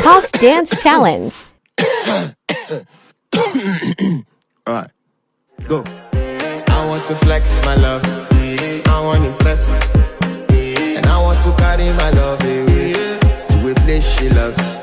Cough Dance Challenge. Alright, go. I want to flex my love, I want to impress, and I want to carry my love away to a place she loves.